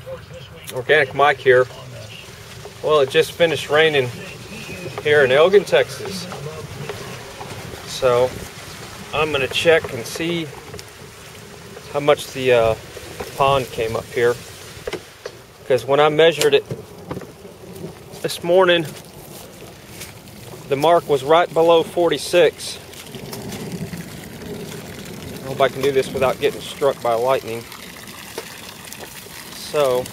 Texas.Organic Mike here. Well, it just finished raining here in Elgin, Texas. So I'm going to check and see how much the pond came up here. Because when I measured it this morning, the mark was right below 46. I hope I can do this without getting struck by lightning. So,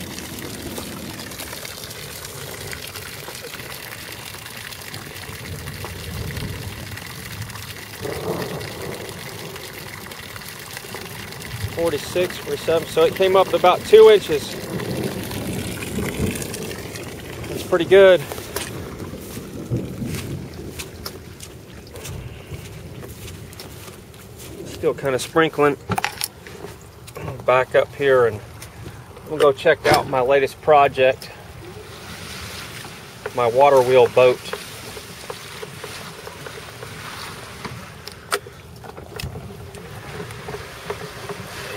$46, $47, so it came up about 2 inches. That's pretty good. Still kind of sprinkling. Back up here and we'll go check out my latest project, my water wheel boat.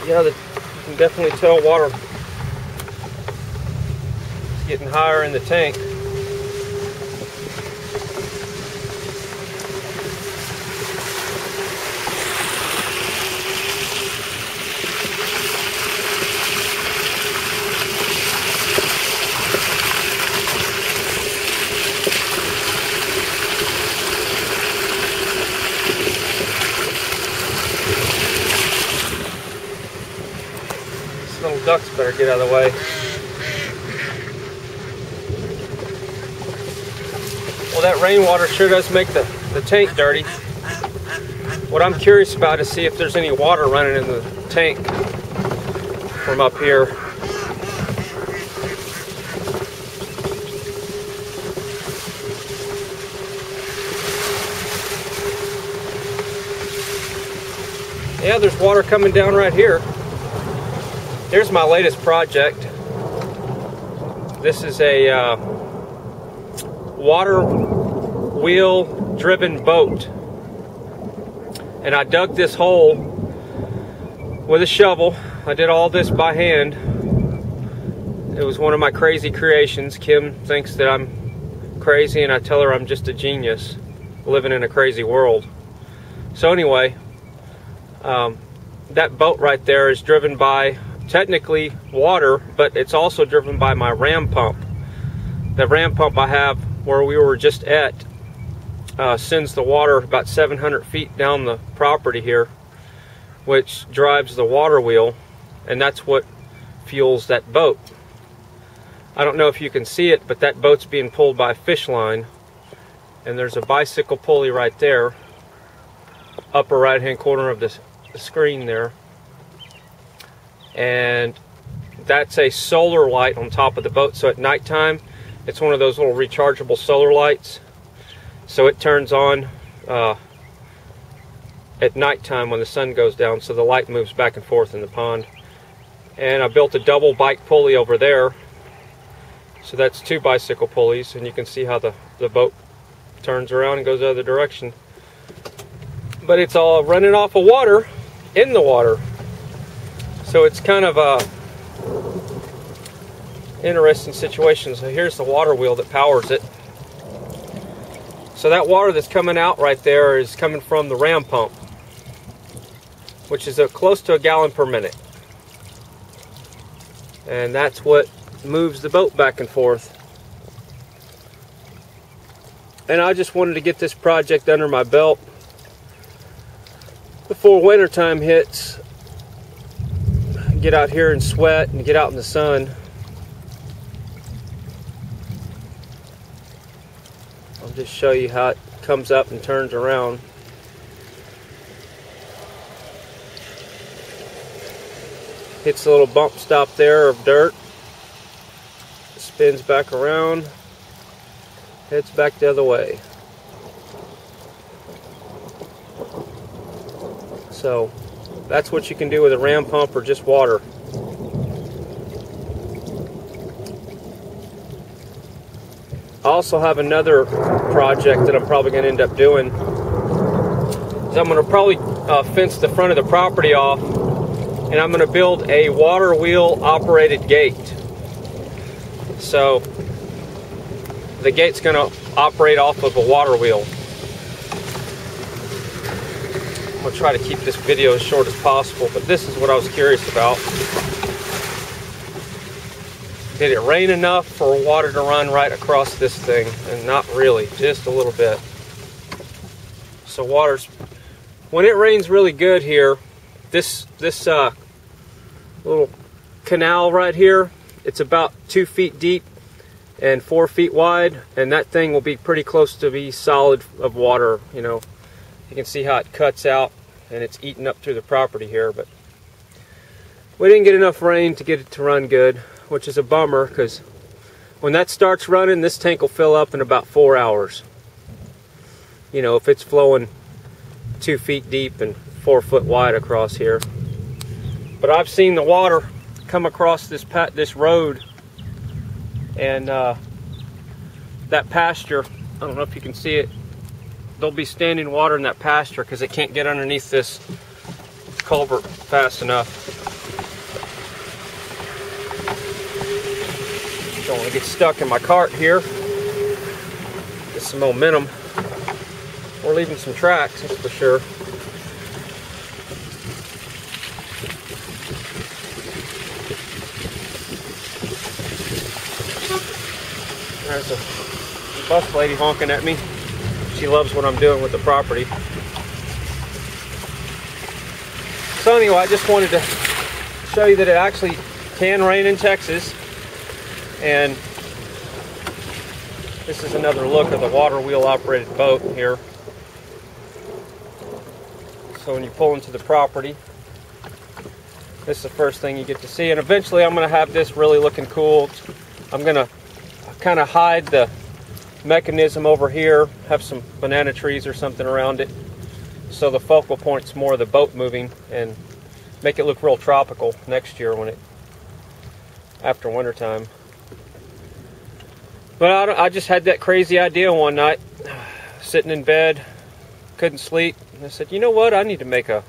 Yeah, you can definitely tell water is getting higher in the tank. Little ducks better get out of the way. Well, that rainwater sure does make the tank dirty. What I'm curious about is see if there's any water running in the tank from up here. Yeah, there's water coming down right here. Here's my latest project. This is a water wheel driven boat. And I dug this hole with a shovel. I did all this by hand. It was one of my crazy creations. Kim thinks that I'm crazy and I tell her I'm just a genius living in a crazy world. So anyway, that boat right there is driven by technically water, but it's also driven by my ram pump. The ram pump I have where we were just at sends the water about 700 feet down the property here, which drives the water wheel, and that's what fuels that boat. I don't know if you can see it, but that boat's being pulled by a fish line, and there's a bicycle pulley right there, upper right hand corner of the screen there. And that's a solar light on top of the boat, so at nighttime it's one of those little rechargeable solar lights, so it turns on at nighttime when the sun goes down, so the light moves back and forth in the pond. And I built a double bike pulley over there, so that's 2 bicycle pulleys, and you can see how the boat turns around and goes the other direction. But it's all running off of water in the water. So it's kind of a interesting situation. So here's the water wheel that powers it. So that water that's coming out right there is coming from the ram pump, which is close to 1 gallon per minute. And that's what moves the boat back and forth. And I just wanted to get this project under my belt before winter time hits. Get out here and sweat and get out in the sun. I'll just show you how it comes up and turns around. Hits a little bump stop there of dirt, spins back around, heads back the other way. So that's what you can do with a ram pump or just water. I also have another project that I'm probably going to end up doing. I'm going to probably fence the front of the property off, and I'm going to build a water wheel operated gate. So the gate's going to operate off of a water wheel. I'm going to try to keep this video as short as possible, but this is what I was curious about. Did it rain enough for water to run right across this thing? And not really, just a little bit. So water's, when it rains really good here, this little canal right here, it's about 2 feet deep and 4 feet wide, and that thing will be pretty close to be solid of water. You know, you can see how it cuts out and it's eating up through the property here, but we didn't get enough rain to get it to run good, which is a bummer, because when that starts running, this tank will fill up in about 4 hours. You know, if it's flowing 2 feet deep and 4 foot wide across here. But I've seen the water come across this road, and that pasture, I don't know if you can see it, there'll be standing water in that pasture because it can't get underneath this culvert fast enough. Don't want to get stuck in my cart here. Get some momentum. We're leaving some tracks, that's for sure. There's a bus lady honking at me. She loves what I'm doing with the property. So anyway, I just wanted to show you that it actually can rain in Texas. And this is another look of the water wheel operated boat here. So when you pull into the property, this is the first thing you get to see. And eventually I'm going to have this really looking cool. I'm going to kind of hide the mechanism over here, have some banana trees or something around it, so the focal point's more of the boat moving, and make it look real tropical next year when after wintertime. But I just had that crazy idea one night, sitting in bed, couldn't sleep, and I said, you know what, I need to make a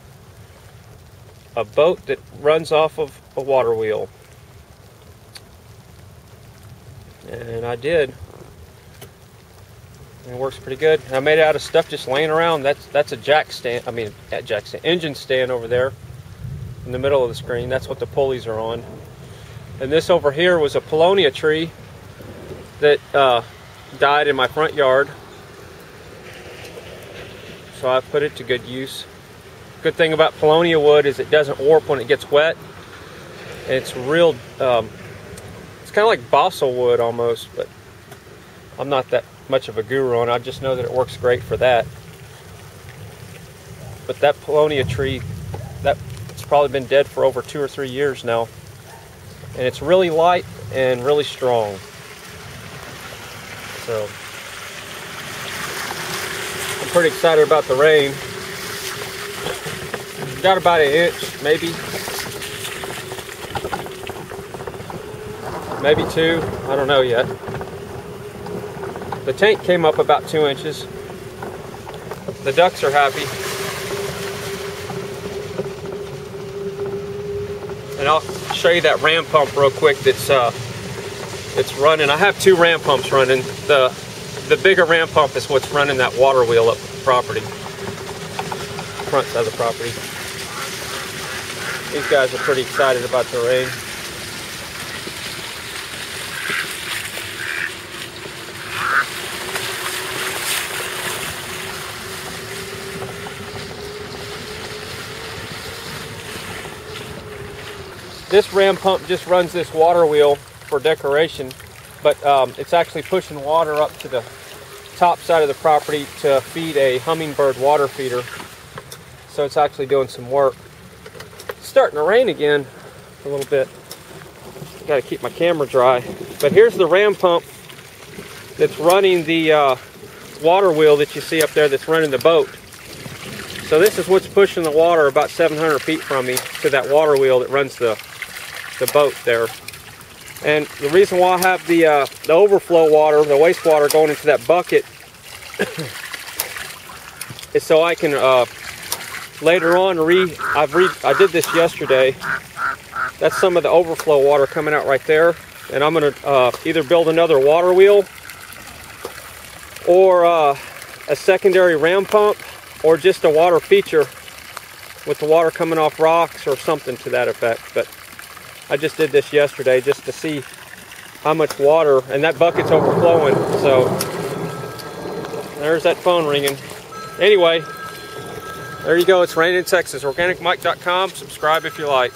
boat that runs off of a water wheel. And I did. And it works pretty good. I made it out of stuff just laying around. That's a jack stand, engine stand over there in the middle of the screen. That's what the pulleys are on. And this over here was a paulownia tree that died in my front yard. So I put it to good use. Good thing about paulownia wood is it doesn't warp when it gets wet. And it's real, it's kind of like balsa wood almost, but I'm not that much of a guru on it. I just know that it works great for that. But that paulownia tree, it's probably been dead for over 2 or 3 years now. And it's really light and really strong. So I'm pretty excited about the rain. Got about 1 inch, maybe 2, I don't know yet. The tank came up about 2 inches. The ducks are happy. And I'll show you that ram pump real quick that's it's running. I have 2 ram pumps running. The bigger ram pump is what's running that water wheel up the property. Front side of the property. These guys are pretty excited about the rain. This ram pump just runs this water wheel for decoration, but it's actually pushing water up to the top side of the property to feed a hummingbird water feeder. So it's actually doing some work. It's starting to rain again a little bit. Got to keep my camera dry. But here's the ram pump that's running the water wheel that you see up there that's running the boat. So this is what's pushing the water about 700 feet from me to that water wheel that runs the boat there. And the reason why I have the overflow water, the wastewater going into that bucket is so I can later on I did this yesterday. That's some of the overflow water coming out right there. and I'm going to either build another water wheel or a secondary ram pump, or just a water feature with the water coming off rocks or something to that effect. But I just did this yesterday just to see how much water, and that bucket's overflowing. So there's that phone ringing. Anyway, there you go. It's raining in Texas. OrganicMike.com. Subscribe if you like.